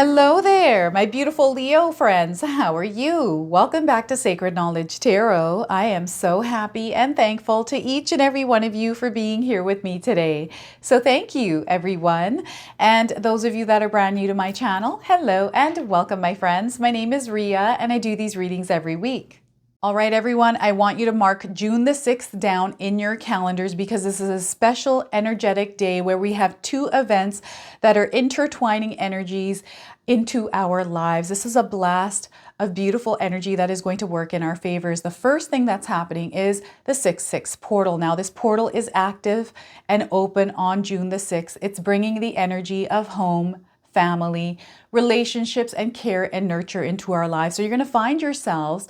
Hello there, my beautiful Leo friends. How are you? Welcome back to Sacred Knowledge Tarot. I am so happy and thankful to each and every one of you for being here with me today. So thank you, everyone. And those of you that are brand new to my channel, hello and welcome, my friends. My name is Ria and I do these readings every week. All right, everyone, I want you to mark June the 6th down in your calendars because this is a special energetic day where we have two events that are intertwining energies into our lives. This is a blast of beautiful energy that is going to work in our favors. The first thing that's happening is the 6-6 portal. Now, this portal is active and open on June the 6th. It's bringing the energy of home, family, relationships, and care and nurture into our lives. So you're going to find yourselves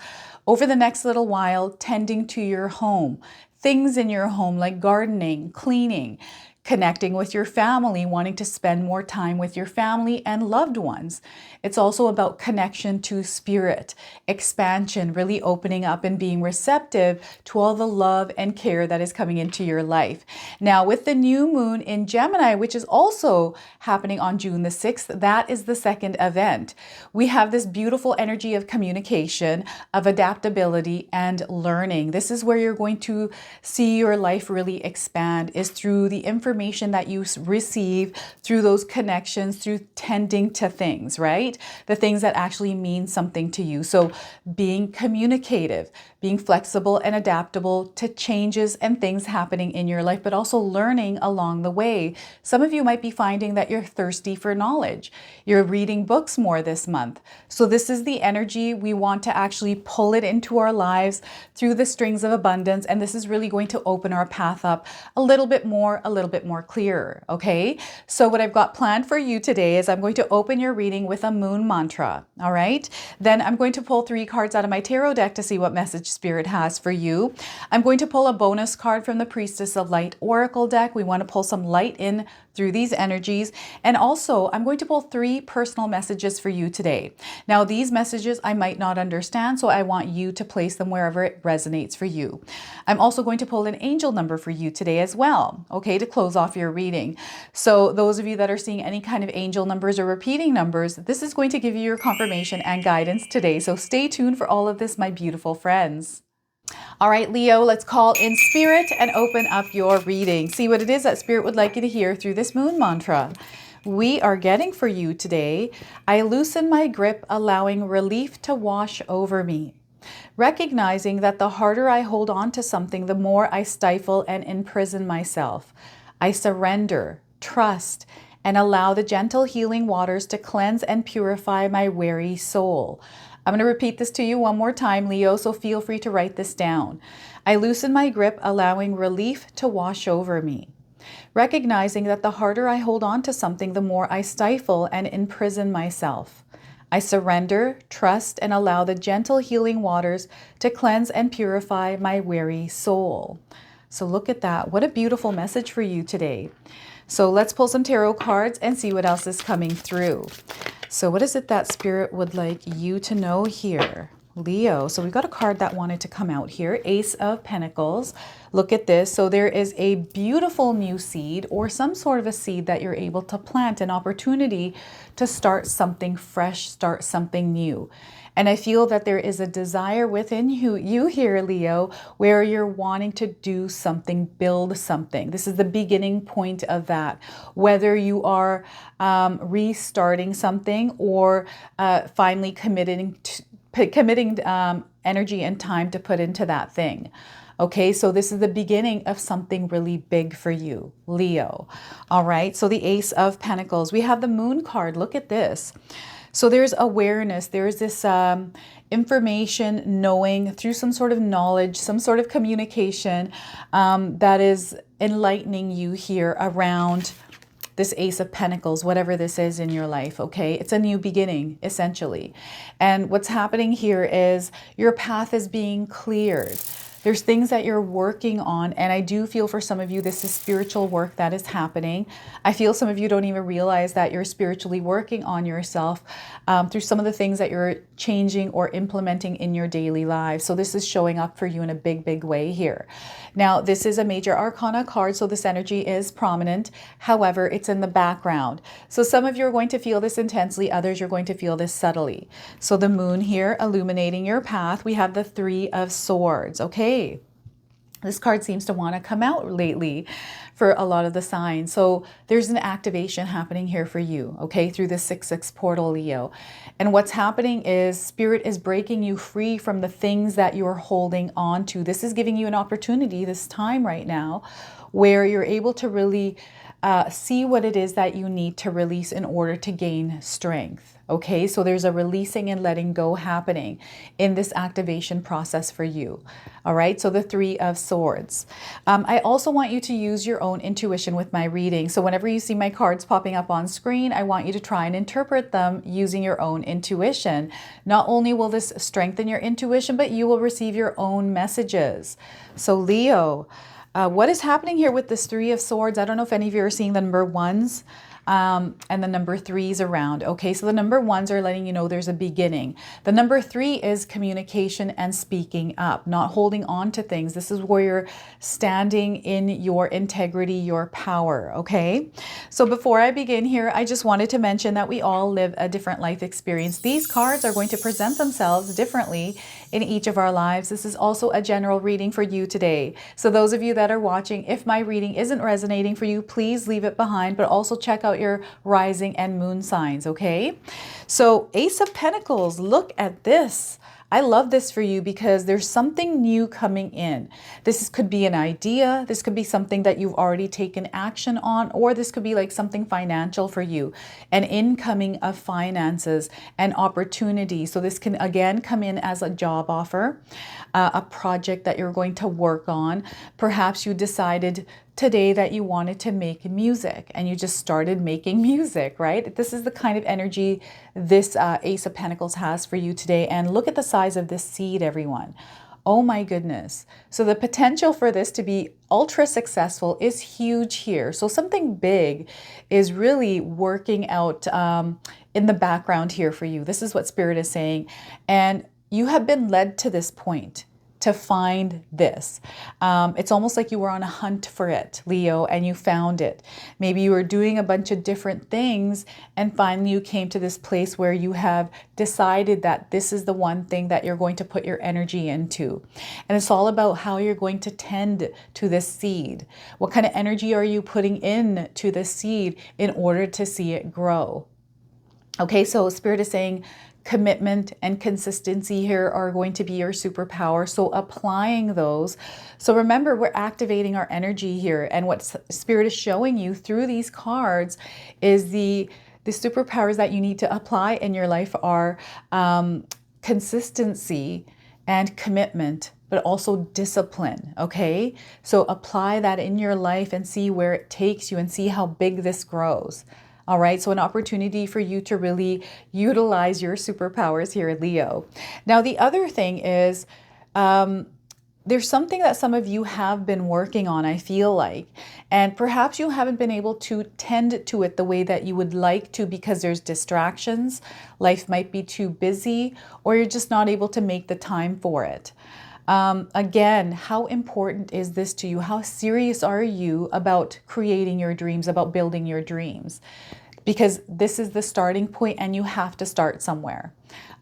over the next little while tending to your home, things in your home like gardening, cleaning, connecting with your family, wanting to spend more time with your family and loved ones. It's also about connection to spirit, expansion, really opening up and being receptive to all the love and care that is coming into your life. Now, with the new moon in Gemini, which is also happening on June the 6th, that is the second event. We have this beautiful energy of communication, of adaptability and learning. This is where you're going to see your life really expand, is through the information that you receive, through those connections, through tending to things, right? The things that actually mean something to you. So being communicative, being flexible and adaptable to changes and things happening in your life, but also learning along the way. Some of you might be finding that you're thirsty for knowledge. You're reading books more this month. So this is the energy. We want to actually pull it into our lives through the strings of abundance. And this is really going to open our path up a little bit more clearer. Okay. So what I've got planned for you today is I'm going to open your reading with a moon mantra. All right. Then I'm going to pull 3 cards out of my tarot deck to see what message Spirit has for you. I'm going to pull a bonus card from the Priestess of Light Oracle deck. We want to pull some light in through these energies. And also I'm going to pull 3 personal messages for you today. Now, these messages I might not understand, so I want you to place them wherever it resonates for you. I'm also going to pull an angel number for you today as well, okay, to close off your reading. So those of you that are seeing any kind of angel numbers or repeating numbers, this is going to give you your confirmation and guidance today. So stay tuned for all of this, my beautiful friends. All right, Leo, let's call in Spirit and open up your reading. See what it is that Spirit would like you to hear through this moon mantra. We are getting for you today, I loosen my grip, allowing relief to wash over me. Recognizing that the harder I hold on to something, the more I stifle and imprison myself. I surrender, trust, and allow the gentle healing waters to cleanse and purify my weary soul. I'm going to repeat this to you one more time, Leo, so feel free to write this down. I loosen my grip, allowing relief to wash over me. Recognizing that the harder I hold on to something, the more I stifle and imprison myself. I surrender, trust, and allow the gentle healing waters to cleanse and purify my weary soul. So look at that. What a beautiful message for you today. So let's pull some tarot cards and see what else is coming through. So what is it that Spirit would like you to know here? Leo. So we've got a card that wanted to come out here. Ace of Pentacles. Look at this. So there is a beautiful new seed or some sort of a seed that you're able to plant, an opportunity to start something fresh, start something new. And I feel that there is a desire within you here, Leo, where you're wanting to do something, build something. This is the beginning point of that. Whether you are restarting something or finally committing energy and time to put into that thing. Okay, so this is the beginning of something really big for you, Leo. All right, so the Ace of Pentacles. We have the Moon card. Look at this. So there's awareness, there's this information, knowing through some sort of knowledge, some sort of communication that is enlightening you here around this Ace of Pentacles, whatever this is in your life, okay? It's a new beginning, essentially. And what's happening here is your path is being cleared. There's things that you're working on, and I do feel for some of you this is spiritual work that is happening. I feel some of you don't even realize that you're spiritually working on yourself through some of the things that you're changing or implementing in your daily lives. So this is showing up for you in a big, big way here. Now, this is a major arcana card, so this energy is prominent. However, it's in the background. So some of you are going to feel this intensely, others you're going to feel this subtly. So the moon here illuminating your path. We have the Three of Swords. Okay. This card seems to want to come out lately for a lot of the signs. So there's an activation happening here for you, okay, through the 6-6 portal, Leo. And what's happening is Spirit is breaking you free from the things that you're holding on to. This is giving you an opportunity this time right now where you're able to really see what it is that you need to release in order to gain strength. Okay, so there's a releasing and letting go happening in this activation process for you. All right, so the Three of Swords. I also want you to use your own intuition with my reading. So whenever you see my cards popping up on screen, I want you to try and interpret them using your own intuition. Not only will this strengthen your intuition, but you will receive your own messages. So Leo, what is happening here with this Three of Swords? I don't know if any of you are seeing the number ones and the number threes around. Okay, so the number ones are letting you know there's a beginning. The number three is communication and speaking up, not holding on to things. This is where you're standing in your integrity, your power. Okay, so before I begin here, I just wanted to mention that we all live a different life experience. These cards are going to present themselves differently in each of our lives. This is also a general reading for you today. So those of you that are watching, if my reading isn't resonating for you, please leave it behind, but also check out your rising and moon signs, okay? So Ace of Pentacles, look at this. I love this for you because there's something new coming in. Could be an idea. This could be something that you've already taken action on, or this could be like something financial for you, an incoming of finances and opportunity. So this can again come in as a job offer, a project that you're going to work on. Perhaps you decided today that you wanted to make music and you just started making music, right? This is the kind of energy this Ace of Pentacles has for you today. And look at the size of this seed, everyone. Oh my goodness. So the potential for this to be ultra successful is huge here. So something big is really working out in the background here for you. This is what Spirit is saying. And you have been led to this point to find this. It's almost like you were on a hunt for it, Leo, and you found it. Maybe you were doing a bunch of different things and finally you came to this place where you have decided that this is the one thing that you're going to put your energy into. And it's all about how you're going to tend to this seed. What kind of energy are you putting in to the seed in order to see it grow? Okay, so Spirit is saying, commitment and consistency here are going to be your superpower. So applying those. So remember, we're activating our energy here. And what Spirit is showing you through these cards is the superpowers that you need to apply in your life are consistency and commitment, but also discipline. Okay. So apply that in your life and see where it takes you and see how big this grows. All right, so an opportunity for you to really utilize your superpowers here, Leo. Now, the other thing is there's something that some of you have been working on, I feel like, and perhaps you haven't been able to tend to it the way that you would like to because there's distractions, life might be too busy, or you're just not able to make the time for it. Again, how important is this to you? How serious are you about creating your dreams, about building your dreams? Because this is the starting point and you have to start somewhere.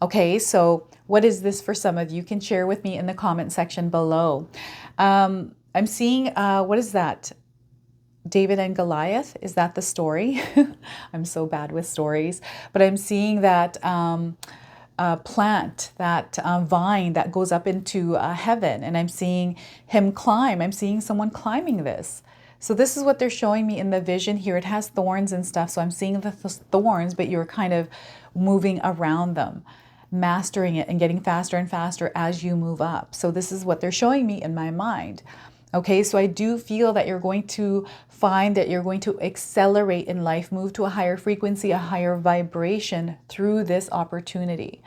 Okay, so what is this for some of you? You can share with me in the comment section below. I'm seeing, what is that? David and Goliath, is that the story? I'm so bad with stories, but I'm seeing that plant, that vine that goes up into heaven, and I'm seeing him climb. I'm seeing someone climbing this. So this is what they're showing me in the vision here. It has thorns and stuff, so I'm seeing the thorns, but you're kind of moving around them, mastering it and getting faster and faster as you move up. So this is what they're showing me in my mind. Okay, so I do feel that you're going to find that you're going to accelerate in life, move to a higher frequency, a higher vibration through this opportunity.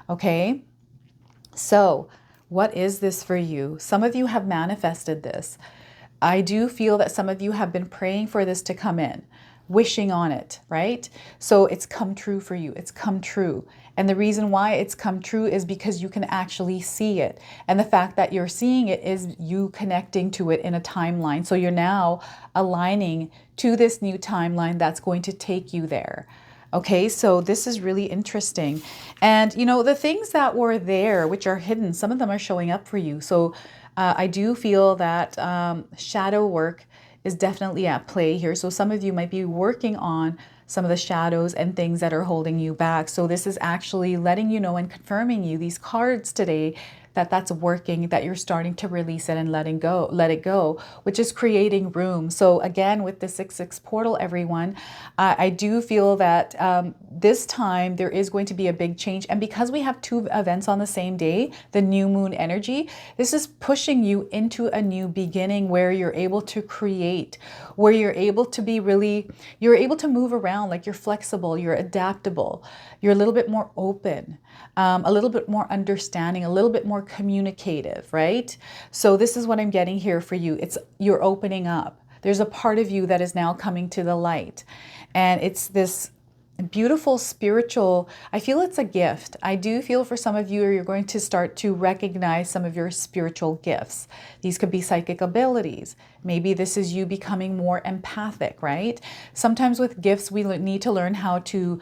Okay, so What is this for you? Some of you have manifested this. I do feel that some of you have been praying for this to come in, wishing on it, right? So it's come true for you. It's come true. And the reason why it's come true is because you can actually see it. And the fact that you're seeing it is you connecting to it in a timeline. So you're now aligning to this new timeline that's going to take you there. Okay, so this is really interesting. And you know, the things that were there, which are hidden, some of them are showing up for you. So I do feel that shadow work is definitely at play here. So some of you might be working on some of the shadows and things that are holding you back. So this is actually letting you know and confirming you, these cards today, that that's working, that you're starting to release it and let it go, which is creating room. So again, with the 6/6 portal, everyone, I do feel that this time there is going to be a big change. And because we have two events on the same day, the new moon energy, this is pushing you into a new beginning where you're able to create, where you're able to be really, you're able to move around, like you're flexible, you're adaptable, you're a little bit more open, a little bit more understanding, a little bit more communicative, right? So this is what I'm getting here for you. It's you're opening up. There's a part of you that is now coming to the light. And it's this beautiful spiritual, I feel it's a gift. I do feel for some of you, you're going to start to recognize some of your spiritual gifts. These could be psychic abilities. Maybe this is you becoming more empathic, right? Sometimes with gifts, we need to learn how to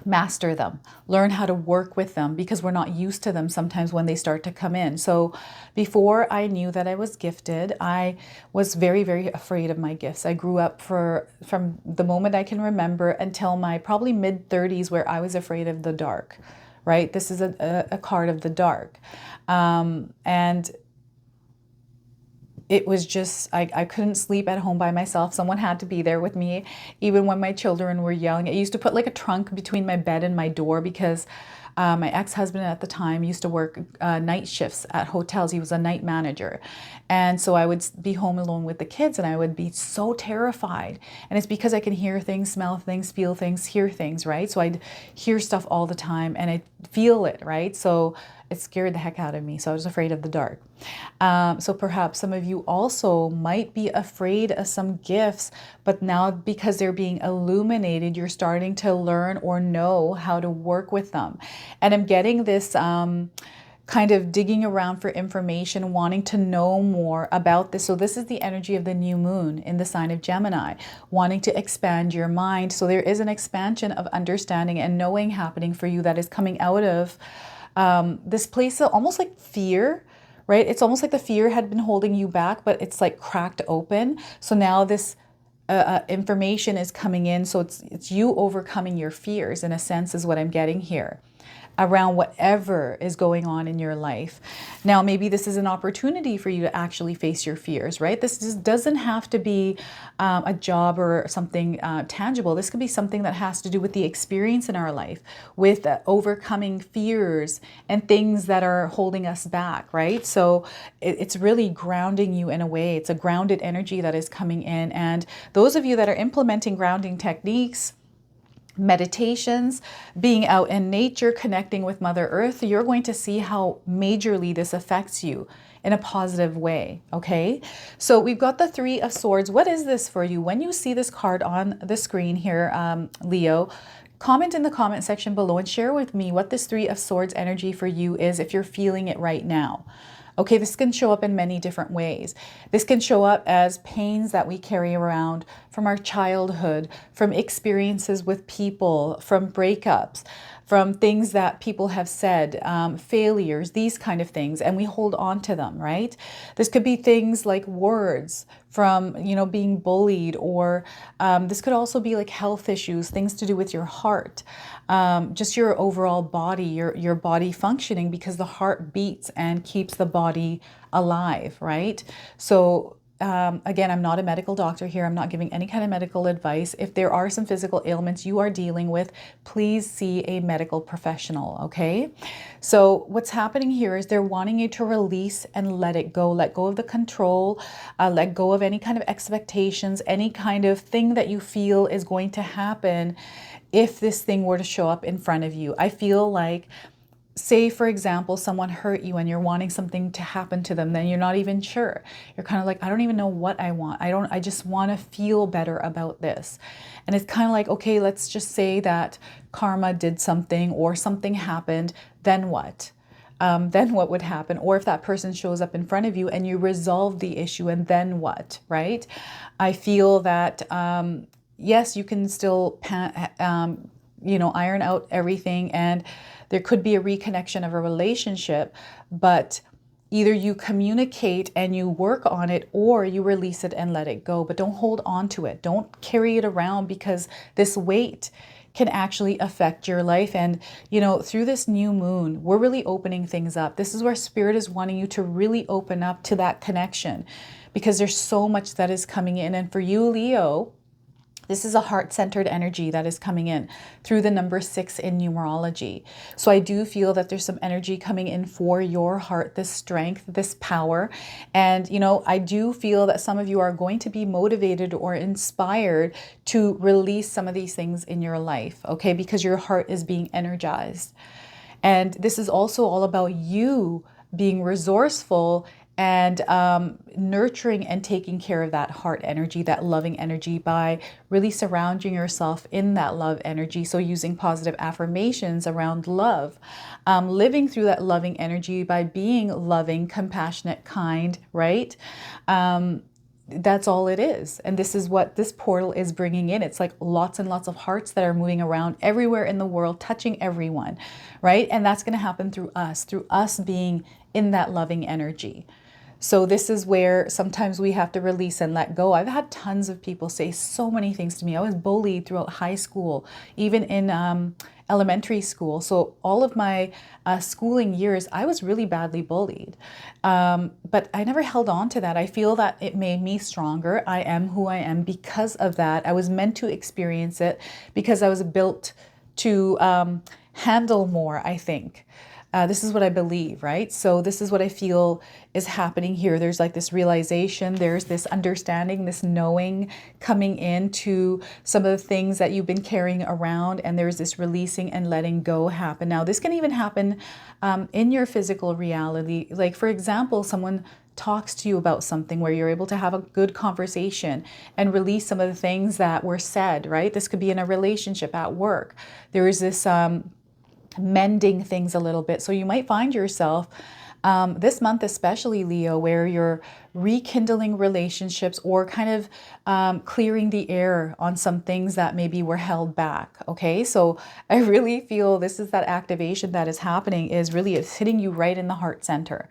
master them, learn how to work with them, because we're not used to them sometimes when they start to come in. So before I knew that I was gifted, I was very, very afraid of my gifts. I grew up from the moment I can remember until my probably mid 30s, where I was afraid of the dark, right? This is a card of the dark. And it was just, I couldn't sleep at home by myself. Someone had to be there with me, even when my children were young. I used to put like a trunk between my bed and my door because my ex-husband at the time used to work night shifts at hotels. He was a night manager. And so I would be home alone with the kids and I would be so terrified. And it's because I can hear things, smell things, feel things, hear things, right? So I'd hear stuff all the time and I'd feel it, right? So it scared the heck out of me. So I was afraid of the dark. So perhaps some of you also might be afraid of some gifts, but now because they're being illuminated, you're starting to learn or know how to work with them. And I'm getting this kind of digging around for information, wanting to know more about this. So this is the energy of the new moon in the sign of Gemini, wanting to expand your mind. So there is an expansion of understanding and knowing happening for you that is coming out of this place of almost like fear, right? It's almost like the fear had been holding you back, but it's like cracked open. So now this information is coming in. So it's you overcoming your fears, in a sense, is what I'm getting here, around whatever is going on in your life. Now, maybe this is an opportunity for you to actually face your fears, right? This just doesn't have to be a job or something tangible. This could be something that has to do with the experience in our life, with overcoming fears and things that are holding us back, right? So it's really grounding you in a way. It's a grounded energy that is coming in. And those of you that are implementing grounding techniques, meditations, being out in nature, connecting with Mother Earth, you're going to see how majorly this affects you in a positive way, okay? So we've got the Three of Swords. What is this for you? When you see this card on the screen here, Leo, comment in the comment section below and share with me what this Three of Swords energy for you is, if you're feeling it right now. Okay, this can show up in many different ways. This can show up as pains that we carry around from our childhood, from experiences with people, from breakups, from things that people have said, failures, these kind of things, and we hold on to them, right? This could be things like words from, you know, being bullied, or this could also be like health issues, things to do with your heart, just your overall body, your body functioning, because the heart beats and keeps the body alive, right? So again, I'm not a medical doctor here. I'm not giving any kind of medical advice. If there are some physical ailments you are dealing with, please see a medical professional, okay? So what's happening here is they're wanting you to release and let it go. Let go of the control, let go of any kind of expectations, any kind of thing that you feel is going to happen if this thing were to show up in front of you. I feel like say, for example, someone hurt you and you're wanting something to happen to them, then you're not even sure. You're kind of like, I don't even know what I want. I just want to feel better about this. And it's kind of like, okay, let's just say that karma did something or something happened, then what? Then what would happen? Or if that person shows up in front of you and you resolve the issue, and then what, right? I feel that, yes, you can still, iron out everything, and there could be a reconnection of a relationship, but either you communicate and you work on it, or you release it and let it go. But don't hold on to it. Don't carry it around, because this weight can actually affect your life. And, through this new moon, we're really opening things up. This is where Spirit is wanting you to really open up to that connection, because there's so much that is coming in. And for you, Leo, this is a heart-centered energy that is coming in through the number 6 in numerology. So I do feel that there's some energy coming in for your heart, this strength, this power. And, I do feel that some of you are going to be motivated or inspired to release some of these things in your life, okay? Because your heart is being energized. And this is also all about you being resourceful and nurturing and taking care of that heart energy, that loving energy, by really surrounding yourself in that love energy. So using positive affirmations around love, living through that loving energy by being loving, compassionate, kind, right? That's all it is. And this is what this portal is bringing in. It's like lots and lots of hearts that are moving around everywhere in the world, touching everyone, right? And that's going to happen through us being in that loving energy. So this is where sometimes we have to release and let go. I've had tons of people say so many things to me. I was bullied throughout high school, even in elementary school. So all of my schooling years, I was really badly bullied. But I never held on to that. I feel that it made me stronger. I am who I am because of that. I was meant to experience it because I was built to handle more, I think. This is what I believe, right? So this is what I feel is happening here. There's like this realization, there's this understanding, this knowing coming into some of the things that you've been carrying around, and there's this releasing and letting go happen. Now, this can even happen in your physical reality. Like, for example, someone talks to you about something where you're able to have a good conversation and release some of the things that were said, right? This could be in a relationship, at work. There is this mending things a little bit. So you might find yourself this month, especially Leo, where you're rekindling relationships or kind of clearing the air on some things that maybe were held back. Okay, so I really feel this is that activation that is happening, is really, it's hitting you right in the heart center.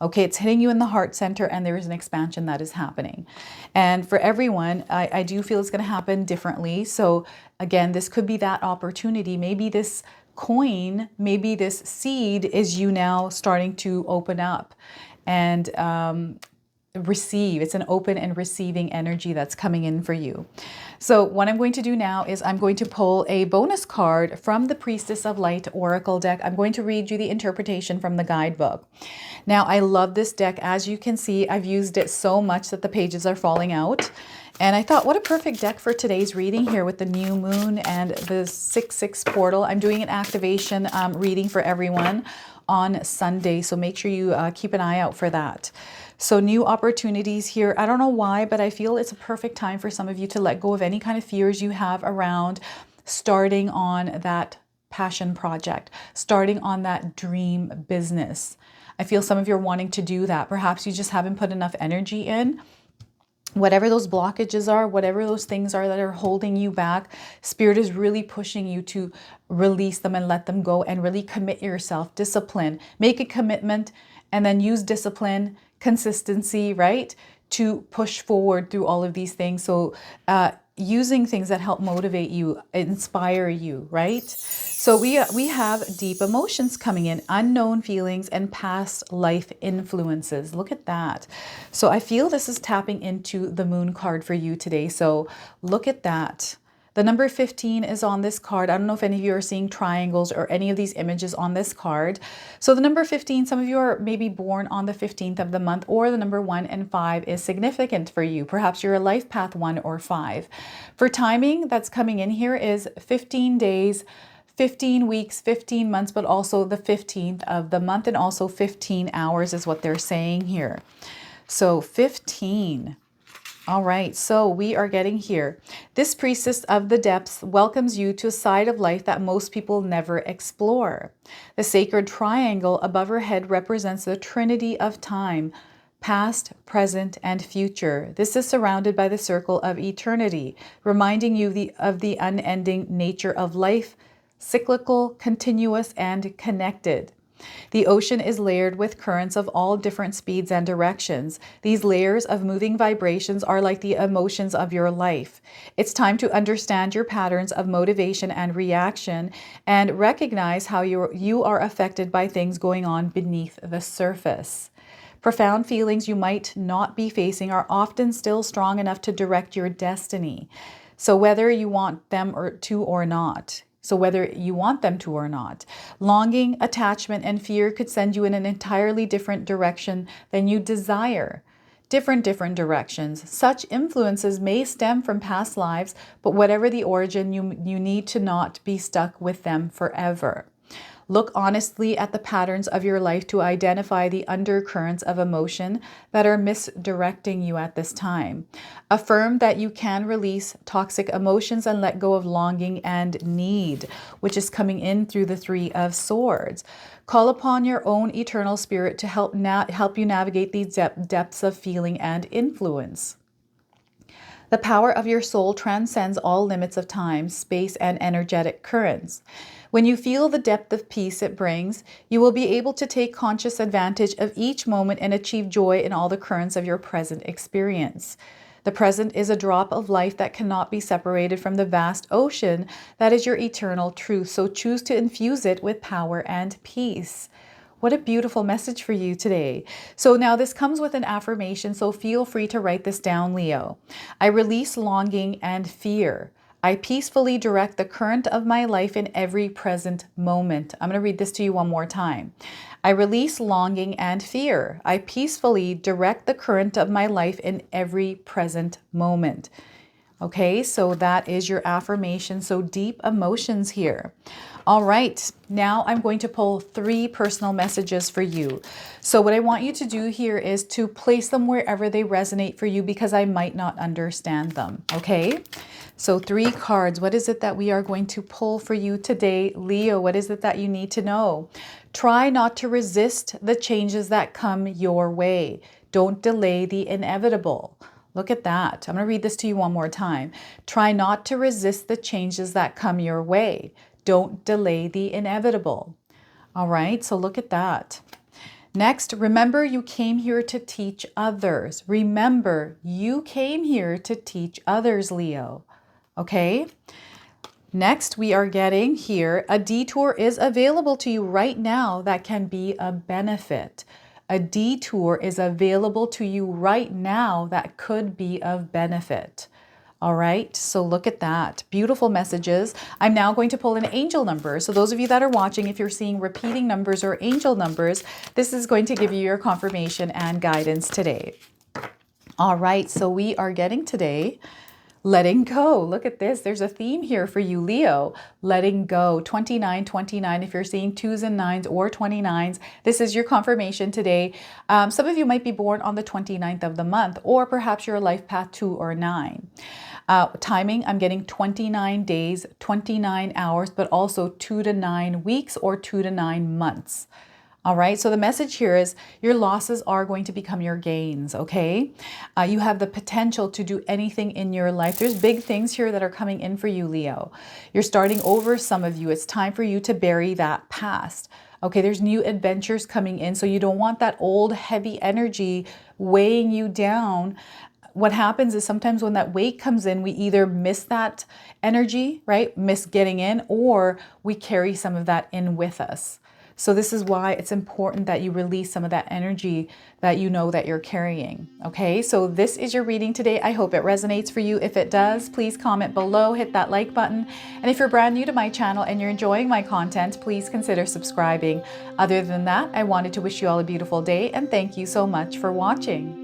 Okay, it's hitting you in the heart center, and there is an expansion that is happening. And for everyone, I do feel it's going to happen differently. So again, this could be that opportunity. Maybe this coin, maybe this seed is you now starting to open up and receive. It's an open and receiving energy that's coming in for you. So what I'm going to do now is I'm going to pull a bonus card from the Priestess of Light Oracle deck. I'm going to read you the interpretation from the guidebook. Now, I love this deck. As you can see, I've used it so much that the pages are falling out. And I thought, what a perfect deck for today's reading here with the new moon and the 6/6 portal. I'm doing an activation reading for everyone on Sunday, so make sure you keep an eye out for that. So new opportunities here. I don't know why, but I feel it's a perfect time for some of you to let go of any kind of fears you have around starting on that passion project, starting on that dream business. I feel some of you are wanting to do that. Perhaps you just haven't put enough energy in. Whatever those blockages are, whatever those things are that are holding you back, Spirit is really pushing you to release them and let them go, and really commit yourself, discipline, make a commitment, and then use discipline, consistency, right, to push forward through all of these things. So using things that help motivate you, inspire you, right? So we have deep emotions coming in, unknown feelings, and past life influences. Look at that. So I feel this is tapping into the moon card for you today. So look at that. The number 15 is on this card. I don't know if any of you are seeing triangles or any of these images on this card. So the number 15, some of you are maybe born on the 15th of the month, or the number 1 and 5 is significant for you. Perhaps you're a life path 1 or 5. For timing that's coming in here is 15 days, 15 weeks, 15 months, but also the 15th of the month, and also 15 hours is what they're saying here. So 15. All right, so we are getting here. This priestess of the depths welcomes you to a side of life that most people never explore. The sacred triangle above her head represents the trinity of time, past, present, and future. This is surrounded by the circle of eternity, reminding you of the unending nature of life, cyclical, continuous, and connected. The ocean is layered with currents of all different speeds and directions. These layers of moving vibrations are like the emotions of your life. It's time to understand your patterns of motivation and reaction and recognize how you are affected by things going on beneath the surface. Profound feelings you might not be facing are often still strong enough to direct your destiny. So whether you want them to or not. Longing, attachment, and fear could send you in an entirely different direction than you desire. Different directions. Such influences may stem from past lives, but whatever the origin, you need to not be stuck with them forever. Look honestly at the patterns of your life to identify the undercurrents of emotion that are misdirecting you at this time. Affirm that you can release toxic emotions and let go of longing and need, which is coming in through the Three of Swords. Call upon your own eternal spirit to help you navigate these depths of feeling and influence. The power of your soul transcends all limits of time, space, and energetic currents. When you feel the depth of peace it brings, you will be able to take conscious advantage of each moment and achieve joy in all the currents of your present experience. The present is a drop of life that cannot be separated from the vast ocean that is your eternal truth, so choose to infuse it with power and peace. What a beautiful message for you today. So now this comes with an affirmation, so feel free to write this down, Leo. I release longing and fear. I peacefully direct the current of my life in every present moment. I'm going to read this to you one more time. I release longing and fear. I peacefully direct the current of my life in every present moment. Okay, so that is your affirmation. So deep emotions here. All right, now I'm going to pull 3 personal messages for you. So what I want you to do here is to place them wherever they resonate for you, because I might not understand them, okay? So 3 cards. What is it that we are going to pull for you today, Leo? What is it that you need to know? Try not to resist the changes that come your way. Don't delay the inevitable. Look at that. I'm going to read this to you one more time. Try not to resist the changes that come your way. Don't delay the inevitable. All right, so look at that. Next, remember you came here to teach others. Remember, you came here to teach others, Leo. Okay? Next, we are getting here, a detour is available to you right now that can be a benefit. A detour is available to you right now that could be of benefit. All right, so look at that. Beautiful messages. I'm now going to pull an angel number. So those of you that are watching, if you're seeing repeating numbers or angel numbers, this is going to give you your confirmation and guidance today. All right, so we are getting today letting go. Look at this. There's a theme here for you, Leo. Letting go. 2929. If you're seeing 2s and 9s or 29s, this is your confirmation today. Some of you might be born on the 29th of the month, or perhaps your life path 2 or 9. Timing, I'm getting 29 days, 29 hours, but also 2 to 9 weeks or 2 to 9 months. All right, so the message here is your losses are going to become your gains, okay? You have the potential to do anything in your life. There's big things here that are coming in for you, Leo. You're starting over, some of you. It's time for you to bury that past. Okay, there's new adventures coming in, so you don't want that old heavy energy weighing you down. What happens is sometimes when that weight comes in, we either miss that energy, right? Miss getting in, or we carry some of that in with us. So this is why it's important that you release some of that energy that you know that you're carrying. Okay, so this is your reading today. I hope it resonates for you. If it does, please comment below, hit that like button. And if you're brand new to my channel and you're enjoying my content, please consider subscribing. Other than that, I wanted to wish you all a beautiful day and thank you so much for watching.